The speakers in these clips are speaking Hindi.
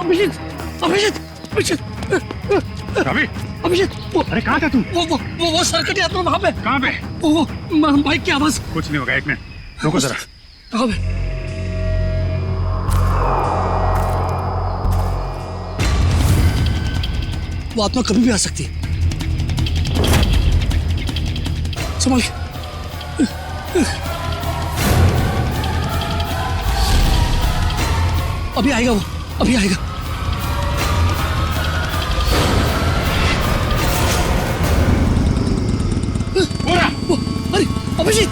अभिजीत अभिजीत अभिजीत रवि, अभिजीत अरे कहाँ था तू? वो सरकटी आत्मा वहाँ पे। कहाँ पे? वो बाइक की आवाज। कुछ नहीं होगा, एक मिनट रुको जरा। कहाँ पे? वो आत्मा कभी भी आ सकती है, संभल के। अभी आएगा वो, अभी आएगा। वो, अरे अभिजीत,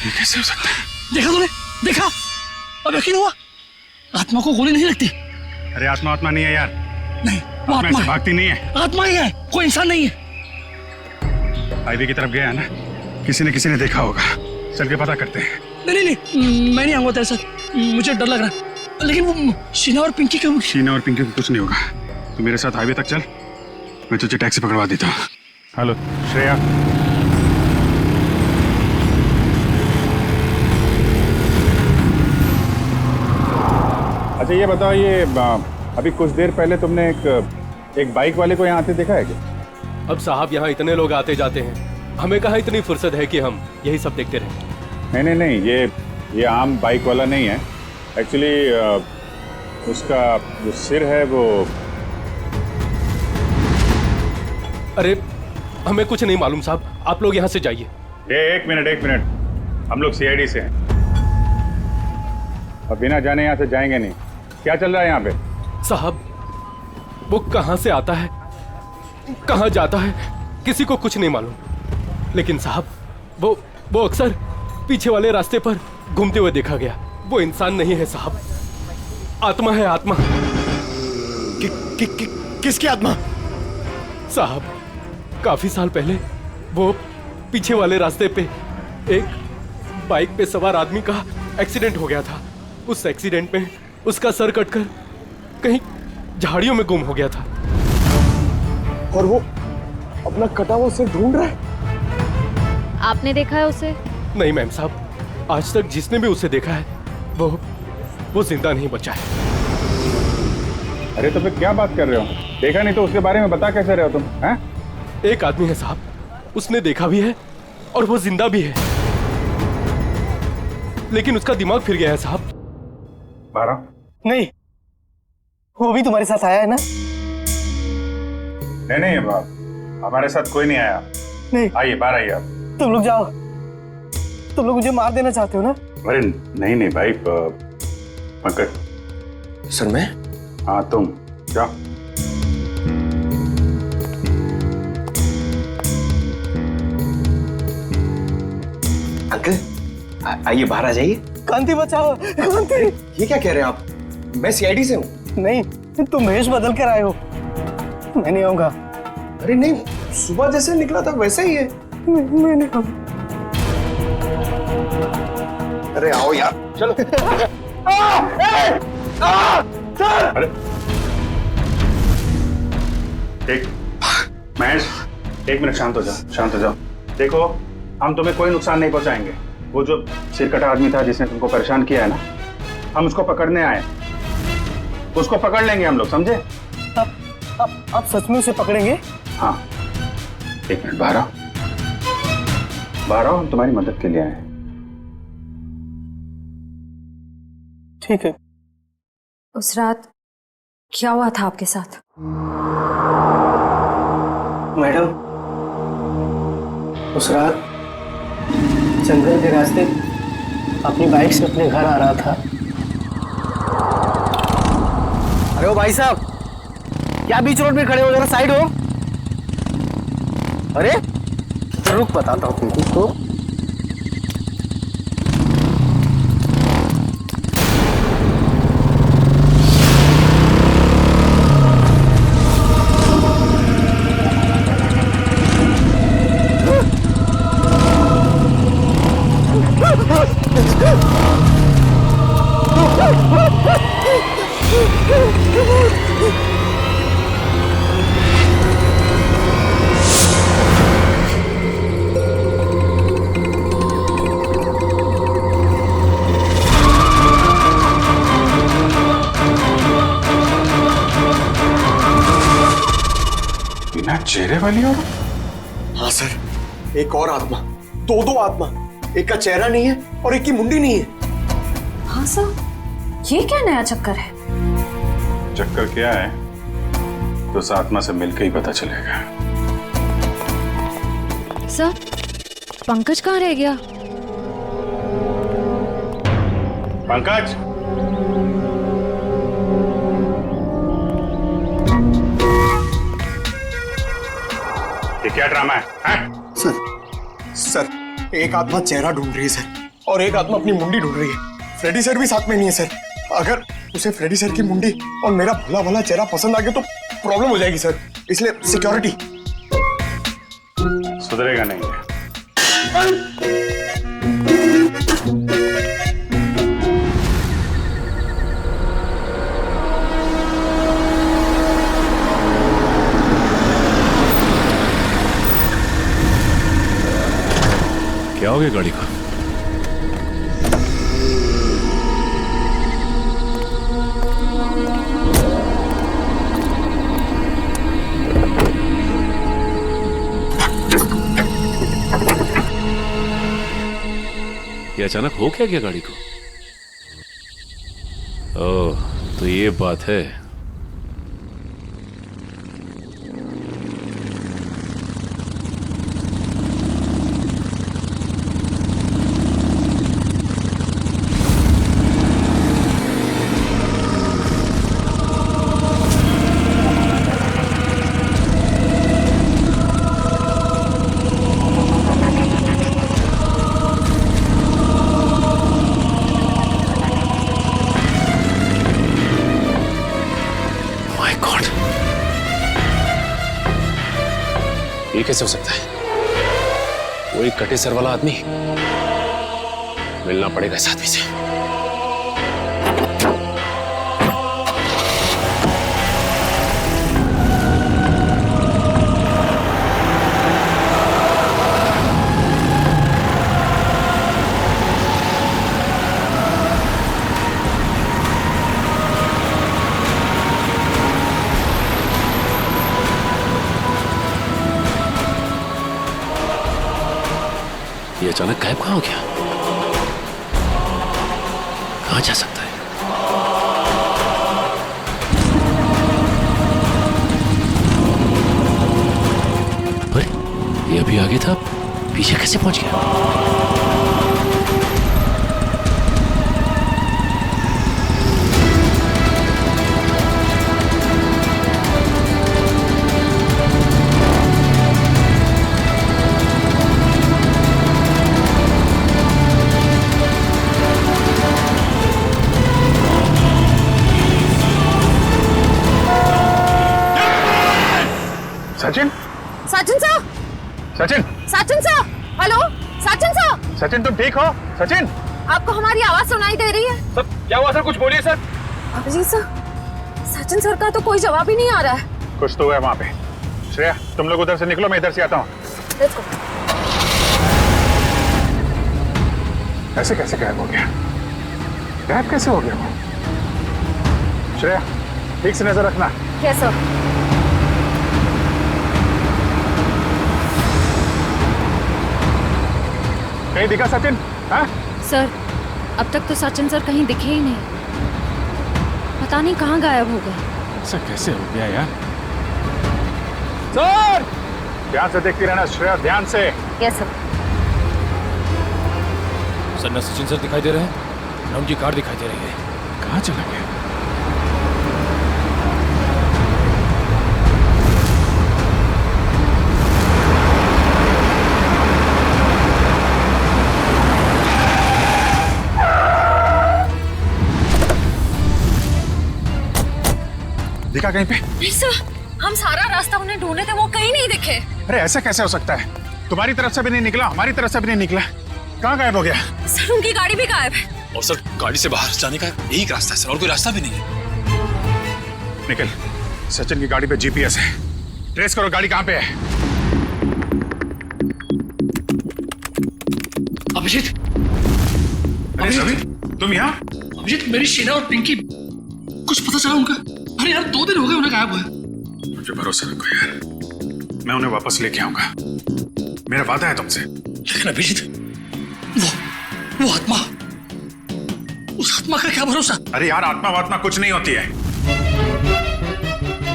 ये कैसे हो सकता है? देखा तूने? देखा? अब यकीन हुआ? आत्मा को गोली नहीं लगती। अरे आत्मा नहीं है यार। नहीं, वो आत्मा आत्मा ऐसे है। भागती नहीं है। आत्मा ही है, कोई इंसान नहीं है। हाईवे की तरफ गया है ना, किसी ने देखा होगा। चल के पता करते हैं। नहीं नहीं नहीं, मैं नहीं आऊंगा तेरे साथ, मुझे डर लग रहा है। लेकिन वो शीना और पिंकी का, शीना और पिंकी को कुछ नहीं होगा। तू मेरे साथ हाईवे तक चल, मैं तुझे टैक्सी पकड़वा देता हूँ। हेलो श्रेया, अच्छा ये बताओ, ये अभी कुछ देर पहले तुमने एक बाइक वाले को यहाँ आते देखा है क्या? अब साहब यहाँ इतने लोग आते जाते हैं, हमें कहाँ इतनी फुर्सत है कि हम यही सब देखते रहें। नहीं, ये आम बाइक वाला नहीं है। एक्चुअली उसका जो सिर है वो... अरे हमें कुछ नहीं मालूम साहब, आप लोग यहाँ से जाइए। एक मिनट, हम लोग सीआईडी से हैं और बिना जाने यहाँ से जाएंगे नहीं। क्या चल रहा है यहाँ पे? साहब वो कहाँ से आता है, कहाँ जाता है, किसी को कुछ नहीं मालूम। लेकिन साहब वो अक्सर पीछे वाले रास्ते पर घूमते हुए देखा गया। वो इंसान नहीं है साहब, आत्मा है, आत्मा। किसकी आत्मा? साहब काफी साल पहले वो पीछे वाले रास्ते पे एक बाइक पे सवार आदमी का एक्सीडेंट हो गया था। उस एक्सीडेंट में उसका सर कटकर कहीं झाड़ियों में गुम हो गया था। और वो अपना कटा हुआ सिर ढूंढ रहा है। आपने देखा है उसे? नहीं मैम साहब, आज तक जिसने भी उसे देखा है वो जिंदा नहीं बचा है। अरे तो फिर क्या बात कर रहे हो? देखा नहीं तो उसके बारे में बता कैसे रहे हो तुम? हैं? एक आदमी है साहब, उसने देखा भी है और वो जिंदा भी है, लेकिन उसका दिमाग फिर गया है साहब। 12? नहीं, वो भी तुम्हारे साथ आया है ना? नहीं बाप, हमारे साथ कोई नहीं आया। नहीं, आइए बाहर आइए आप। तुम लोग जाओ, तुम लोग मुझे मार देना चाहते हो ना? अरे नहीं भाई, पंकज। सर मैं? हाँ तुम जाओ। अंकल आइए बाहर आ जाइए। कांति बचाओ, कांति। ये क्या कह रहे हैं आप? मैं सीआईडी से हूँ। नहीं, तुम भेष बदल कर आए हो। मैं नहीं आऊंगा। अरे नहीं, सुबह जैसे निकला था वैसा ही है। मैं नहीं आऊंगा। अरे आओ यार, चलो। अरे महेश, एक मिनट शांत हो जाओ। देखो, हम तुम्हें कोई नुकसान नहीं पहुंचाएंगे। वो जो सिरकटा आदमी था जिसने तुमको परेशान किया है ना, हम उसको पकड़ने आए। उसको पकड़ लेंगे हम लोग, समझे? आप सच में उसे पकड़ेंगे? हाँ, एक मिनट बाहर आओ, हम तुम्हारी मदद के लिए आए हैं। ठीक है। उस रात क्या हुआ था आपके साथ? मैडम, उस रात जंगल के रास्ते अपनी बाइक से अपने घर आ रहा था। अरे ओ भाई साहब, क्या बीच रोड पे खड़े हो? जरा साइड हो। अरे रुक, बताता हूँ तुमको। तो यार चेहरे वाली और हाँ सर, एक और आत्मा, दो आत्मा, एक का चेहरा नहीं है और एक की मुंडी नहीं है। हाँ सर, ये क्या नया चक्कर है? चक्कर क्या है तो उस आत्मा से मिलकर ही पता चलेगा। सर, पंकज कहाँ रह गया? पंकज, ये क्या ड्रामा है, हैं? सर एक आत्मा चेहरा ढूंढ रही है सर, और एक आत्मा अपनी मुंडी ढूंढ रही है। फ्रेडी सर भी साथ में नहीं है सर। अगर उसे फ्रेडी सर की मुंडी और मेरा भला भला चेहरा पसंद आ गया तो प्रॉब्लम हो जाएगी सर, इसलिए सिक्योरिटी। सुधरेगा नहीं है। क्या हो गया गाड़ी को? ये अचानक हो क्या गया गाड़ी को? ओह, तो ये बात है। ये कैसे हो सकता है? वो एक कटे सर वाला आदमी, मिलना पड़ेगा इस आदमी से। ये अचानक गायब कहां हो गया? कहां जा सकता है? अरे ये अभी आगे था, पीछे कैसे पहुंच गया? Sachin, Sachin sir, Sachin, Sachin sir, hello, Sachin sir, Sachin तुम ठीक हो? सचिन, आपको हमारी आवाज सुनाई दे रही है? सर क्या हुआ सर? कुछ बोलिए sir. Abhijit sir, Sachin sir का तो कोई जवाब ही नहीं आ रहा है। कुछ तो है वहां पे। श्रेया, तुम लोग उधर से निकलो, मैं इधर से आता हूँ। Let's go. ऐसे कैसे गायब हो गया? गायब कैसे हो गया वो? श्रेया, ठीक से नजर रखना। Yes sir. कहीं दिखा सचिन? हाँ? सर, अब तक तो सचिन सर कहीं दिखे ही नहीं। पता नहीं कहाँ गायब हो गए। ऐसा कैसे हो गया यार? सर, ध्यान से देखती रहना श्रेया, ध्यान से। Yes sir. सर न सचिन सर दिखाई दे रहे हैं, न उनकी कार दिखाई दे रही है। कहाँ चला गया? दिखा कहीं पे? नहीं सर, हम सारा रास्ता उन्हें ढूंढे थे, वो कहीं नहीं दिखे। अरे ऐसा कैसे हो सकता है? तुम्हारी तरफ से भी नहीं निकला, हमारी तरफ से भी नहीं निकला, कहाँ गायब हो गया? सर उनकी गाड़ी भी गायब है। और सर गाड़ी से बाहर जाने का यही रास्ता है सर, और कोई रास्ता भी नहीं है। निकल, सचिन की गाड़ी पे जीपीएस है, ट्रेस करो गाड़ी कहाँ पे है। अभिजीत, अरे रवि, तुम यहाँ? अभिजीत, मेरी शीना और पिंकी, कुछ पता चला उनका? अरे यार 2 दिन हो गए उन्हें गायब हुए। मुझे भरोसा रखो यार, मैं उन्हें वापस लेके आऊंगा, मेरा वादा है तुमसे। लेकिन अभिजीत, वो आत्मा, उस आत्मा का क्या भरोसा? अरे यार, आत्मा वात्मा कुछ नहीं होती है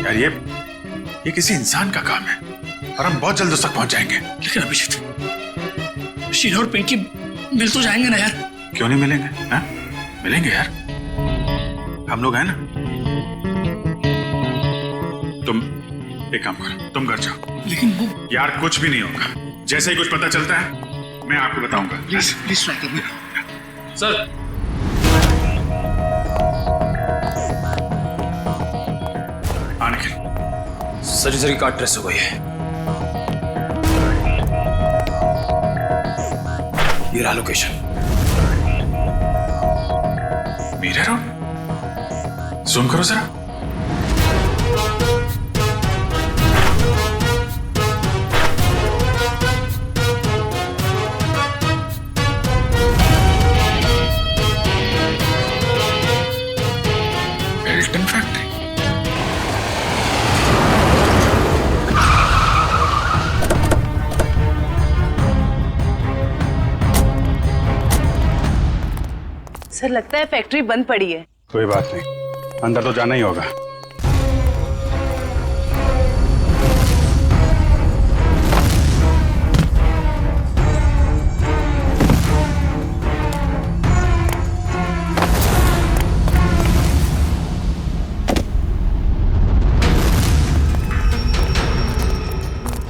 यार, ये किसी इंसान का काम है और हम बहुत जल्द उस तक पहुंच जाएंगे। लेकिन अभिजीत, शीला और पिंकी मिल तो जाएंगे ना यार? क्यों नहीं मिलेंगे? हा? मिलेंगे यार, हम लोग हैं ना। तुम एक काम करो, तुम घर जाओ। लेकिन वो यार कुछ भी नहीं होगा, जैसे ही कुछ पता चलता है मैं आपको बताऊंगा। प्लीज प्लीज ट्राई करिए सर। आने के सर्जरी का ट्रेस हो गई है। ये रहा लोकेशन। मीरा रोड, जूम करो जरा। Elton factory. सर लगता है फैक्ट्री बंद पड़ी है। कोई बात नहीं, अंदर तो जाना ही होगा।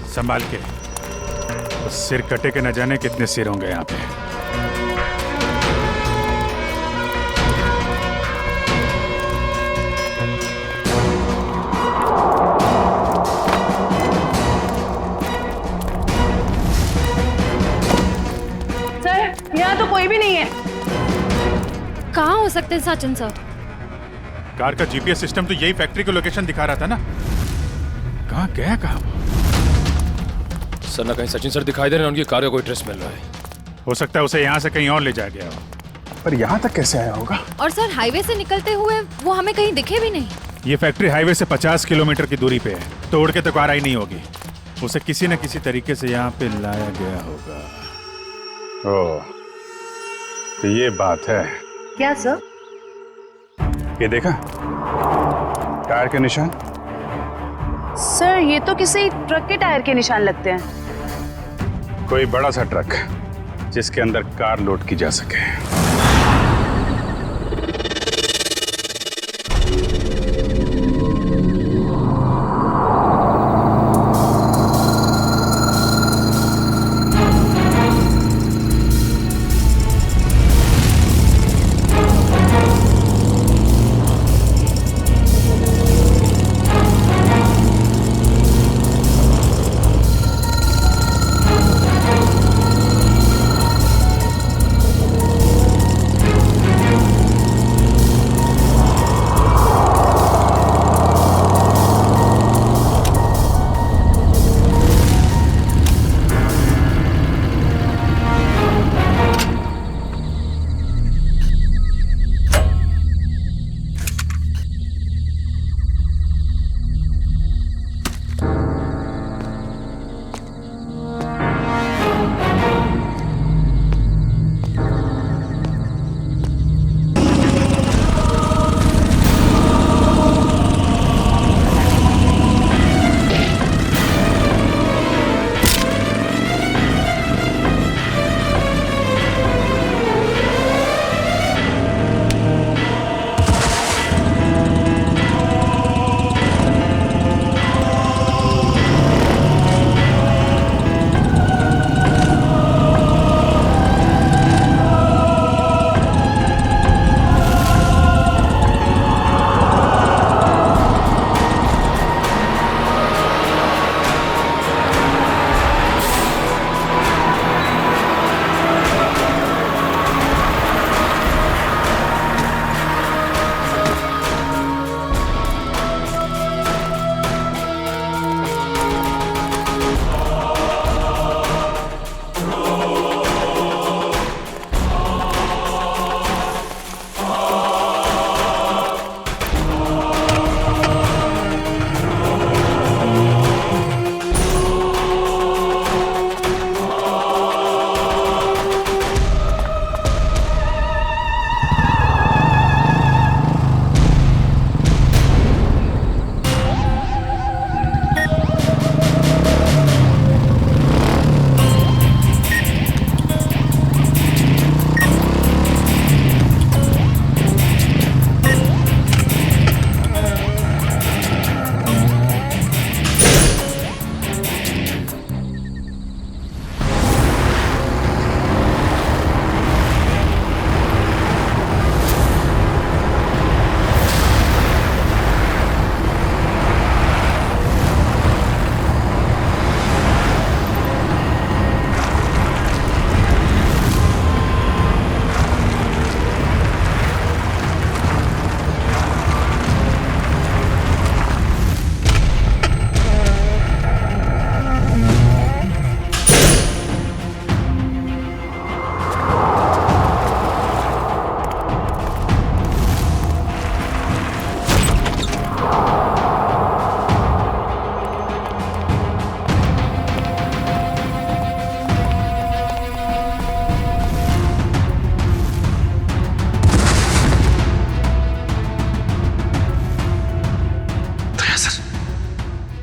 संभाल के, तो सिर कटे के न जाने कितने सिर होंगे यहाँ पे। यहाँ तो कोई भी नहीं है। कहाँ हो सकते हैं साचन सर? कार का जीपीएस सिस्टम तो यही फैक्ट्री की लोकेशन दिखा रहा था ना। कहाँ गया कहाँ? सर ना कहीं सचिन सर दिखाई दे रहे हैं, उनकी कार का कोई ट्रेस मिल रहा है। हो सकता है उसे यहाँ से कहीं और ले जाया गया हो, पर यहाँ तक कैसे आया होगा? और सर हाईवे से निकलते हुए वो हमें कहीं दिखे भी नहीं। ये फैक्ट्री हाईवे से 50 किलोमीटर की दूरी पे है, तोड़ के तो कार आई नहीं होगी। उसे किसी न किसी तरीके से यहाँ पे लाया गया होगा। ओह, तो ये बात है। क्या सर? ये देखा टायर के निशान? सर ये तो किसी ट्रक के टायर के निशान लगते हैं। कोई बड़ा सा ट्रक जिसके अंदर कार लोड की जा सके।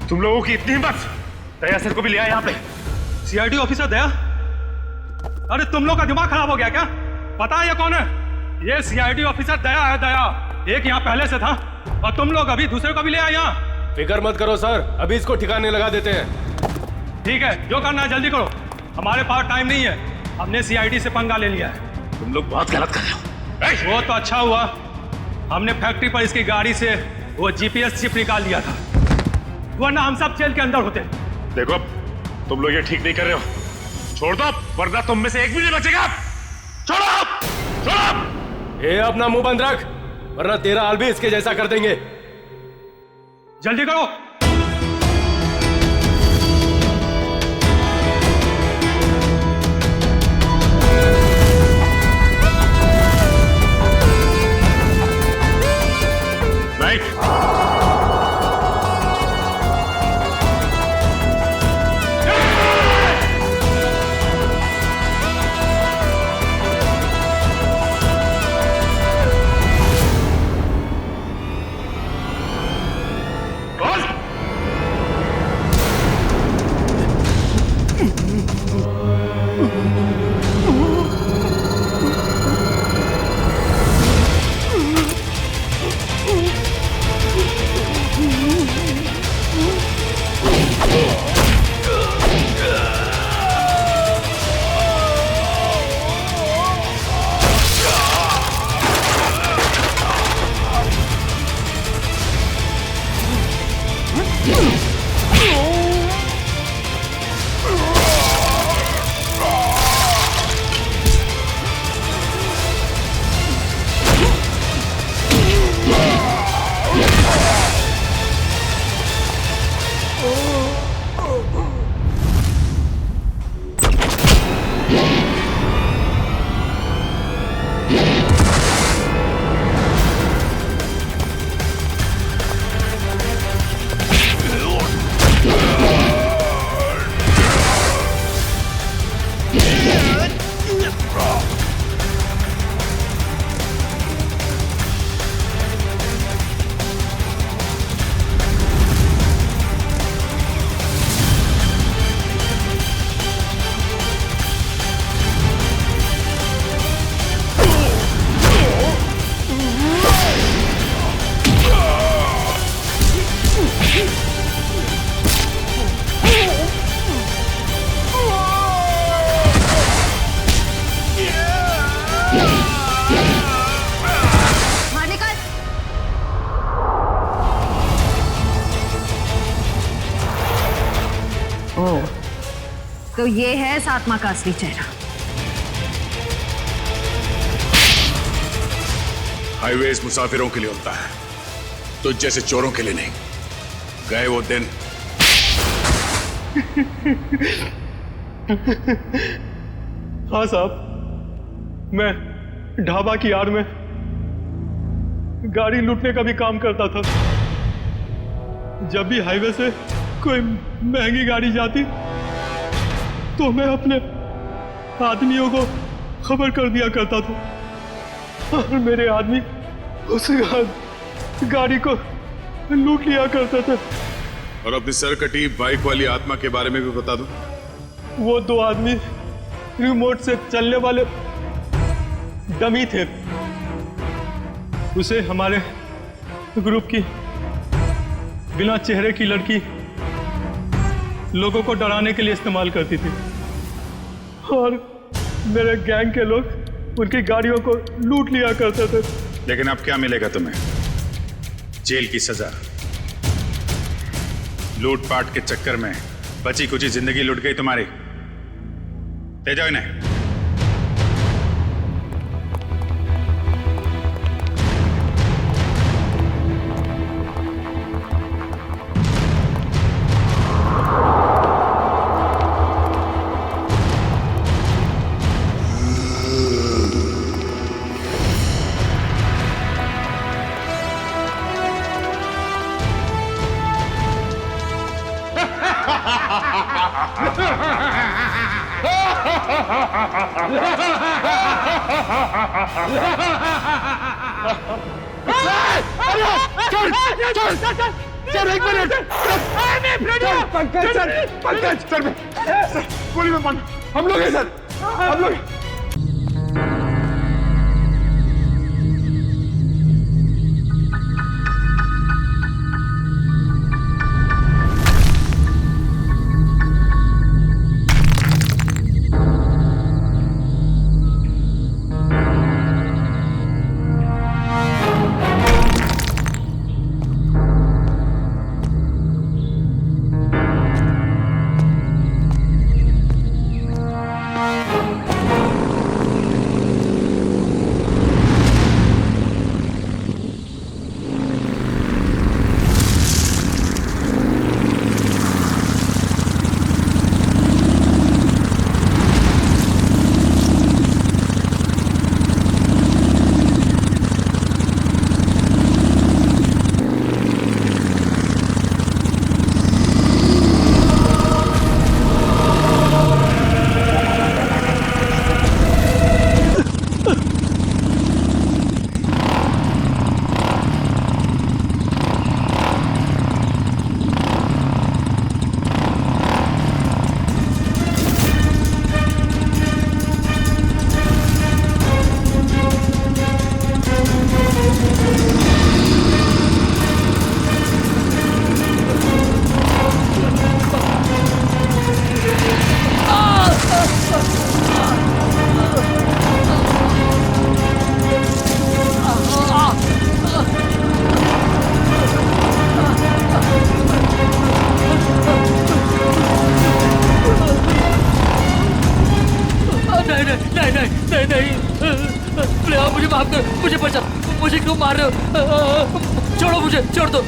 तुम लोगों की इतनी हिम्मत! दया सर को भी ले आया यहाँ पे। सीआईडी ऑफिसर दया? अरे तुम लोग का दिमाग खराब हो गया क्या? पता है ये कौन है? ये सीआईडी ऑफिसर दया है, दया। एक यहाँ पहले से था और तुम लोग अभी दूसरे को भी ले आए यहाँ। फिक्र मत करो सर, अभी इसको ठिकाने लगा देते हैं। ठीक है, जो करना है जल्दी करो, हमारे पास टाइम नहीं है। हमने सीआईडी से पंगा ले लिया है। तुम लोग बहुत गलत कर रहे हो। वो तो अच्छा हुआ हमने फैक्ट्री पर इसकी गाड़ी से वो जीपीएस चिप निकाल लिया था, वरना हम सब जेल के अंदर होते। देखो, तुम लोग ये ठीक नहीं कर रहे हो। छोड़ दो, वरना तुम में से एक भी नहीं बचेगा। छोड़ो, छोड़ो। ये अपना मुंह बंद रख, वरना तेरा हाल भी इसके जैसा कर देंगे। जल्दी करो। तो ये है इस आत्मा का असली चेहरा। हाईवेज मुसाफिरों के लिए होता है, तो जैसे चोरों के लिए नहीं। गए वो दिन। हाँ साहब, मैं ढाबा की आड़ में गाड़ी लूटने का भी काम करता था। जब भी हाईवे से कोई महंगी गाड़ी जाती तो मैं अपने आदमियों को खबर कर दिया करता था और मेरे आदमी उस गाड़ी को लूट लिया करते थे। और अपनी सरकटी बाइक वाली आत्मा के बारे में भी बता दो। वो दो आदमी रिमोट से चलने वाले डमी थे। उसे हमारे ग्रुप की बिना चेहरे की लड़की लोगों को डराने के लिए इस्तेमाल करती थी और मेरे गैंग के लोग उनकी गाड़ियों को लूट लिया करते थे। लेकिन अब क्या मिलेगा तुम्हें? जेल की सजा। लूटपाट के चक्कर में बची कुची जिंदगी लुट गई तुम्हारी। ले जाओ इन्हें। सर एक मिनट पंकज सर गोली में बंद हम लोग हैं सर हम लोग मुझे बचा, मुझे क्यों मार रहे हो? छोड़ो मुझे, छोड़ दो।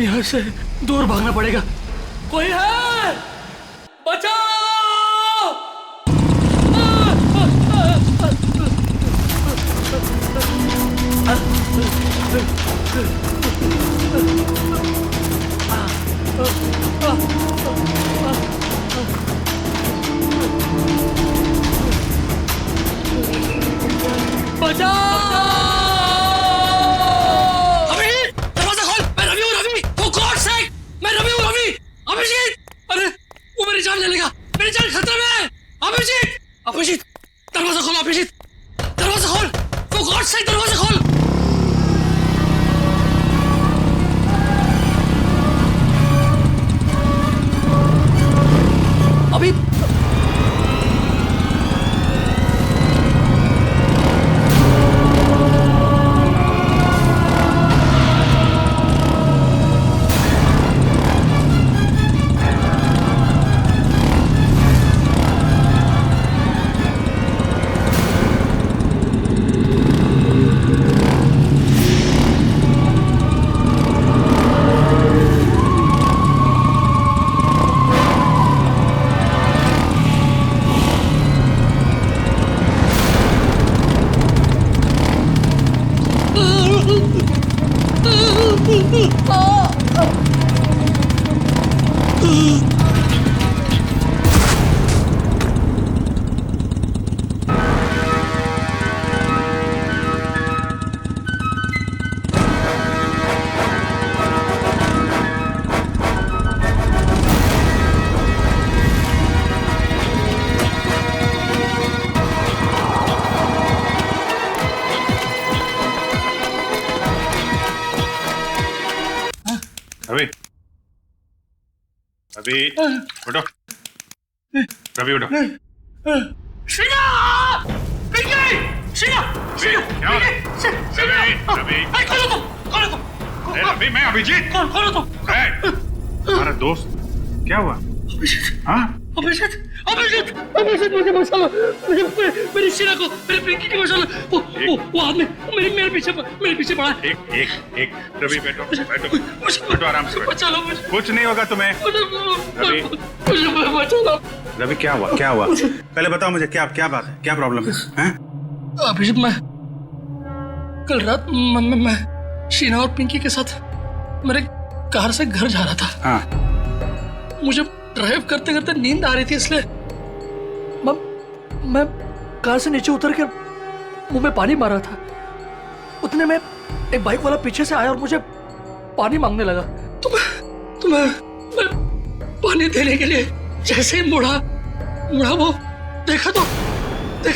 यहाँ से दूर भागना पड़ेगा। कोई है? बचाओ! अभिजीत, दरवाजा खोल। अभिजीत, दरवाजा खोल। For God's sake, दरवाजा खोल। अभी रवि उठो, रवि उठो। शीना! पिंकी! शीना! क्या हो रहा है? रवि, खोलो तुम! रवि, मैं अभिजीत। खोलो तुम! हमारा दोस्त, क्या हुआ? हाँ? अभिजीत मुझे बचा लो, मुझे मेरी शीना को, मेरी पिंकी को बचा लो। वो आदमी मेरे पीछे पड़ा है। एक रवि, बैठो आराम से बैठो। बचा लो मुझे। कुछ नहीं होगा तुम्हें। रवि, मुझे बचा लो। रवि, क्या हुआ? पहले बताओ मुझे, क्या बात है, क्या प्रॉब्लम है? अभिजीत, मैं कल रात मैं शीना और पिंकी के साथ मेरे कार से घर जा रहा था। हाँ। मुझे ड्राइव करते करते नींद आ रही थी, इसलिए मैं कार से नीचे उतर कर मुंह में पानी मारा था। उतने में एक बाइक वाला पीछे से आया और मुझे पानी मांगने लगा। तो मैं पानी देने के लिए जैसे ही मुड़ा वो देखा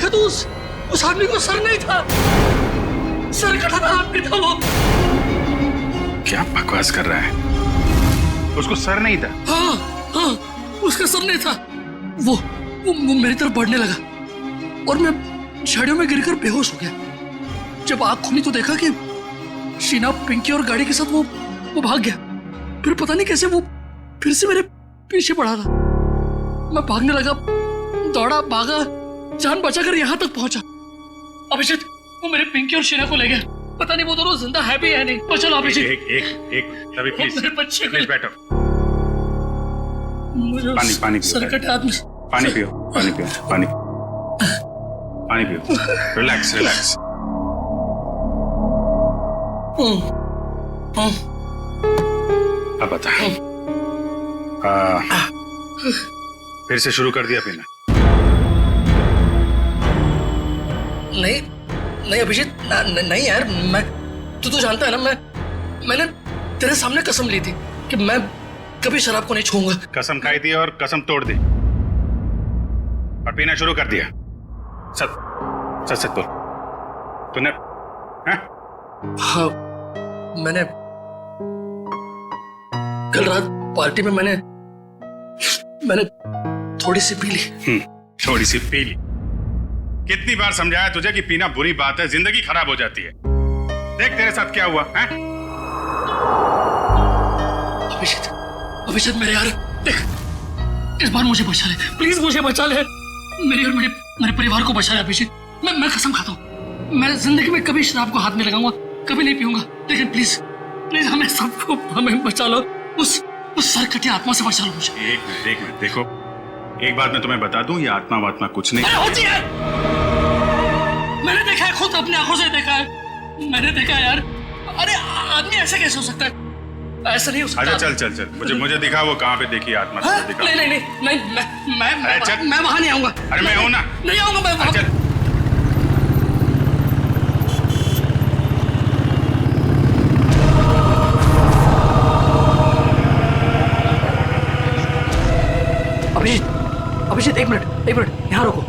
तो उस आदमी को सर नहीं था, सर कटा आदमी था वो। क्या बकवास कर रहा है? उसको सर नहीं था? हाँ, उसका सर नहीं था। वो मेरी तरफ बढ़ने लगा और मैं झाड़ियों में गिरकर बेहोश हो गया। जब आंख खुली तो देखा कि शीना, पिंकी और गाड़ी के साथ वो भाग गया। फिर पता नहीं कैसे वो फिर से मेरे पीछे पड़ा था। मैं भागने लगा, दौड़ा, भागा, जान बचाकर यहाँ तक पहुंचा। अभिजीत, वो मेरे पिंकी और शीना को ले गया। पता नहीं वो दोनों जिंदा है भी या नहीं। तो चलो अभिजीत। एक रवि, मेरे बच्चे प्लीज बैठो। पानी पियो। सर कटे आदमी। पानी पियो। रिलैक्स। अब बता, फिर से शुरू कर दिया पीना? नहीं अभिजीत, नहीं यार। मैं तू तो जानता है ना, मैंने तेरे सामने कसम ली थी कि मैं कभी शराब को नहीं छूऊंगा। कसम खाई थी और कसम तोड़ दी और पीना शुरू कर दिया। सच बोल, तूने? हाँ, मैंने कल रात पार्टी में मैंने थोड़ी सी पी ली। थोड़ी सी पी ली? कितनी बार समझाया तुझे कि पीना बुरी बात है, जिंदगी खराब हो जाती है। देख तेरे साथ क्या हुआ है? अभिजीत मेरे यार, देख, इस बार मुझे बचा ले, प्लीज मुझे बचा ले। मेरे और मेरे परिवार को बचा ले अभिजीत। मैं कसम खाता हूँ, मैं जिंदगी में कभी शराब को हाथ नहीं लगाऊंगा, कभी नहीं पीऊंगा। लेकिन प्लीज हमें बचा लो। उस सरकटी आत्मा से बचा लो मुझे। एक मिनट देखो, एक बात मैं तुम्हें बता दूं, ये आत्मा कुछ नहीं होती है। मैंने देखा है, खुद अपनी आंखों से देखा है। मैंने देखा है यार। अरे आदमी ऐसे कैसे हो सकता है? ऐसा नहीं हो सकता। अच्छा चल, मुझे दिखा वो कहाँ पे देखी आत्मा। दिखा। नहीं, मैं वहां नहीं आऊंगा। अरे मैं हूं ना। नहीं आऊंगा मैं वहां। अभिजीत एक मिनट, यहाँ रुको।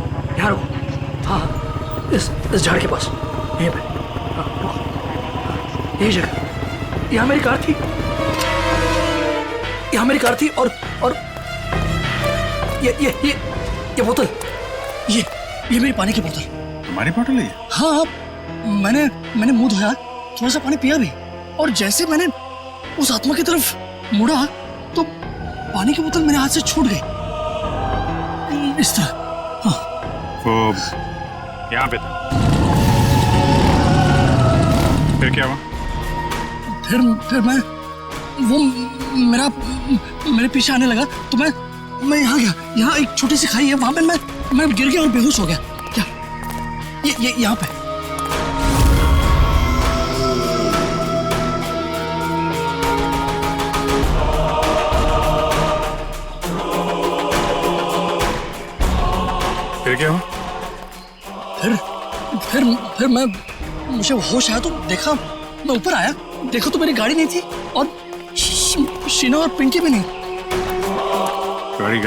हाँ, इस झाड़ के पास, यहीं पे। हाँ, रुको। यही जगह, यहाँ मेरी कार थी और ये बोतल, ये मेरी पानी की बोतल। तुम्हारी बोतल है? हाँ, मैंने मुंह धोया, थोड़ा सा पानी पिया भी, और जैसे मैंने उस आत्मा की तरफ मुड़ा तो पानी की बोतल मेरे हाथ से छूट गई, इस तरह। हाँ। वो यहाँ पे था। फिर क्या हुआ? फिर वो मेरे पीछे आने लगा तो मैं यहाँ गया। यहाँ एक छोटी सी खाई है, वहां पे मैं गिर गया और बेहोश हो गया। क्या ये यहाँ पे? फिर क्या हुआ? फिर मुझे होश आया तो देखा, मैं ऊपर आया, देखो तो मेरी गाड़ी नहीं थी और शीना और पिंकी भी नहीं। गाड़ी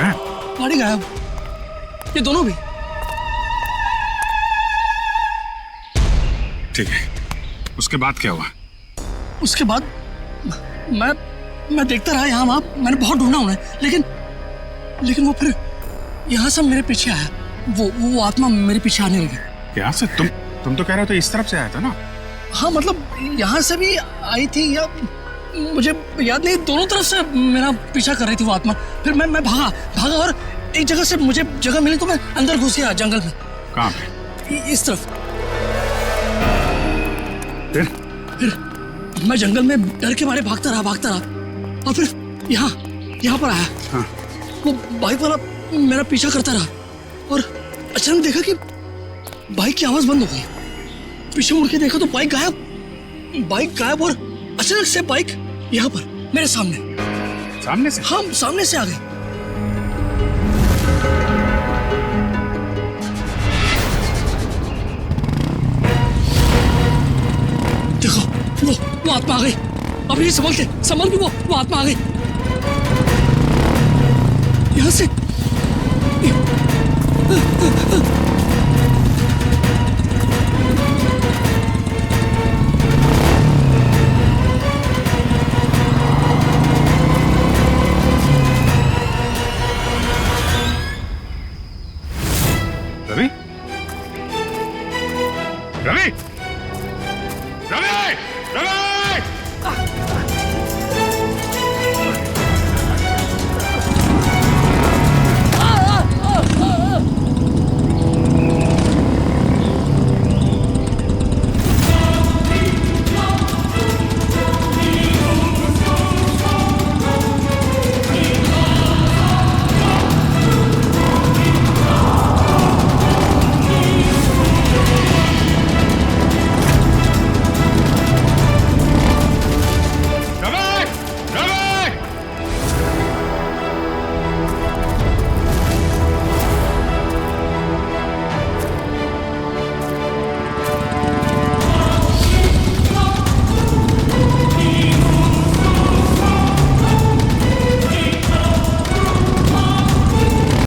गायब? ये दोनों भी। ठीक है, उसके बाद क्या हुआ? उसके बाद मैं देखता रहा यहाँ वहाँ, मैंने बहुत ढूंढा उन्हें, लेकिन वो फिर यहाँ से मेरे पीछे आया। वो आत्मा मेरे पीछे आने लगी। यहाँ से? तुम तो कह रहे हो तो इस तरफ से आया था ना? हाँ मतलब यहाँ से भी आई थी या मुझे याद नहीं, दोनों तरफ से मेरा पीछा कर रही थी वो आत्मा। फिर मैं भागा और एक जगह से मुझे जगह मिली तो मैं अंदर घुस गया जंगल में। कहाँ पे? इस तरफ। फिर मैं जंगल में डर के मारे भागता रहा और फिर यहाँ पर आया। हाँ। वो बाइक वाला मेरा पीछा करता रहा और अचानक देखा कि बाइक की आवाज बंद हो गई। पीछे मुड़ के देखा तो बाइक गायब और अचानक से बाइक यहाँ पर मेरे सामने से? हाँ, सामने से आ गई। देखो वो आत्मा आ गई। अभी संभल के वो आत्मा आ गई। यहाँ से